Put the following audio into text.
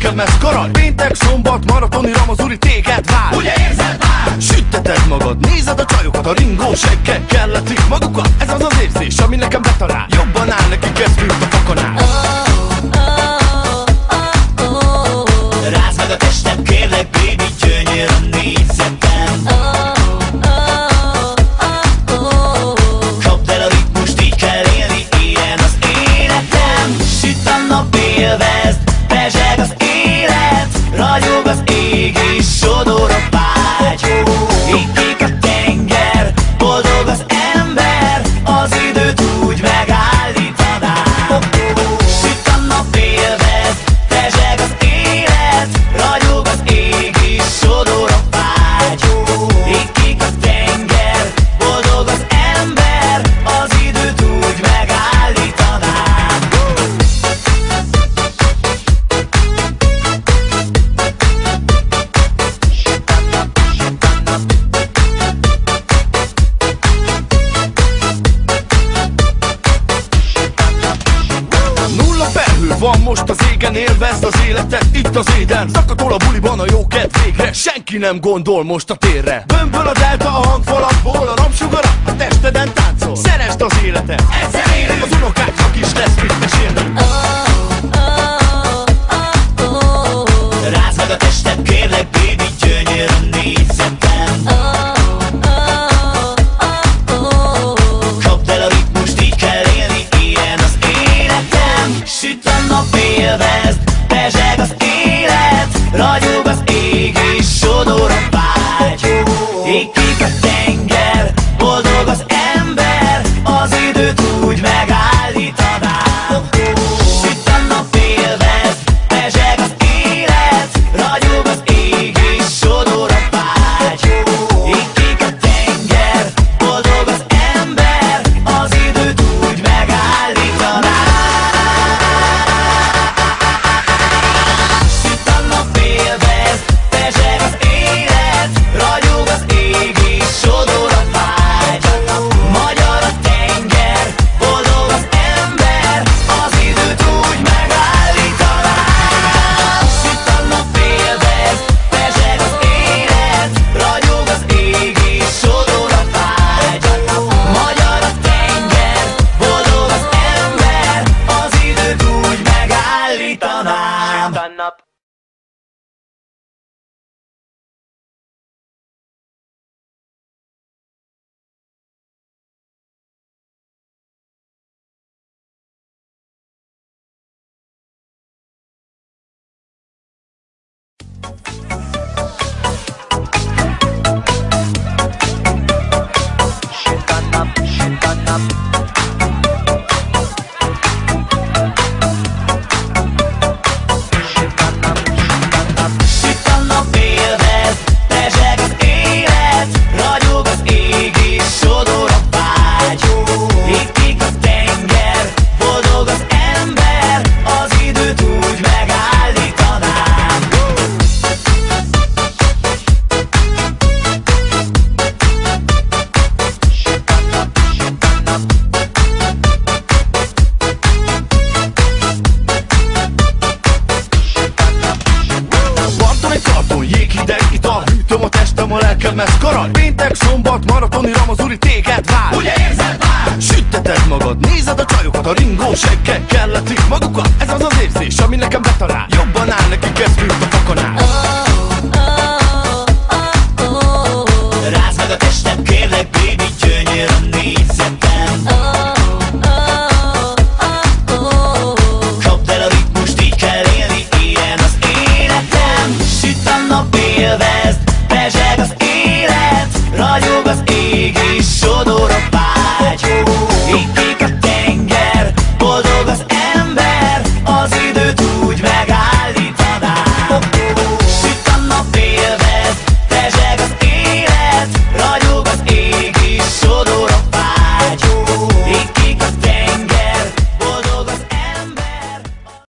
nekem ez karaj. Péntek, szombat, maratoni ramazuri téged vár. Ugye érzed már? Sütteted magad, nézed a csajokat, a ringó seggek kelletik magukat. Ez az az érzés, ami nekem betalál. Jobban áll nekik ez, mint a fakanál. Rázd meg a testem, kérlek, baby, gyönyör a nézetem. Kapd el a ritmust, így kell élni, ilyen az életem. Süt a nap, élvezd, pezseg az élet. Ragyog az ég és sodor a vágy. Így kék a tenger, boldog az ember. Az időt úgy megállítanám. Süt a nap, élvezd, pezseg az élet. Ragyog az ég és sodor a vágy. Így kék a tenger, boldog az ember. Az időt úgy megállítanám. Nulla felhő van most az égen, élvezd az életet itt az éden. Szakatol a buliban a jó kedv végre, senki nem gondol most a térre. Bömböl a delta a hangfalakból, a ramsugara a testeden táncol. Szeresd az életet, Egyszer élünk. az unokáknak is lesz mit mesélni. Rázd meg a testem, kérlek, baby, gyönyör a nézetem. Kapd el a ritmust, így kell élni, ilyen az életem. Süt a nap, élvezd, pezseg az élet. Ragyog az ég és sodor a vágy. Ég kék a tenger, boldog az ember. Az időt úgy megállítanám. Süt a nap, élvezd, pezseg az élet. Ragyog az ég és sodor a vágy. Ég kék a tenger, boldog az ember. Az időt úgy megállítanám. Süt a nap, élvezd, pezseg az élet. Ragyog az ég és sodor a vágy. Magyar a tenger, boldog az ember. Az időt úgy megállítanám. Süt a nap, élvezd, pezseg az élet. Ragyog az ég és sodor a vágy. Magyar a tenger, boldog az ember. Az időt úgy megállítanám. Süt a nap, élvezd, pezseg az élet. Ragyog az ég és sodor a vágy. Ég kék a tenger, boldog az ember. Az időt úgy megállítanám. Parton egy karton, jéghideg ital, hűtöm a testem, a lelkem ez karaj. Péntek, szombat, maratoni ramazuri téged vár. Ugye érzed már? Sütteted magad, nézed a csajokat, a ringó seggek kelletik magukat. Ez az az érzés, ami nekem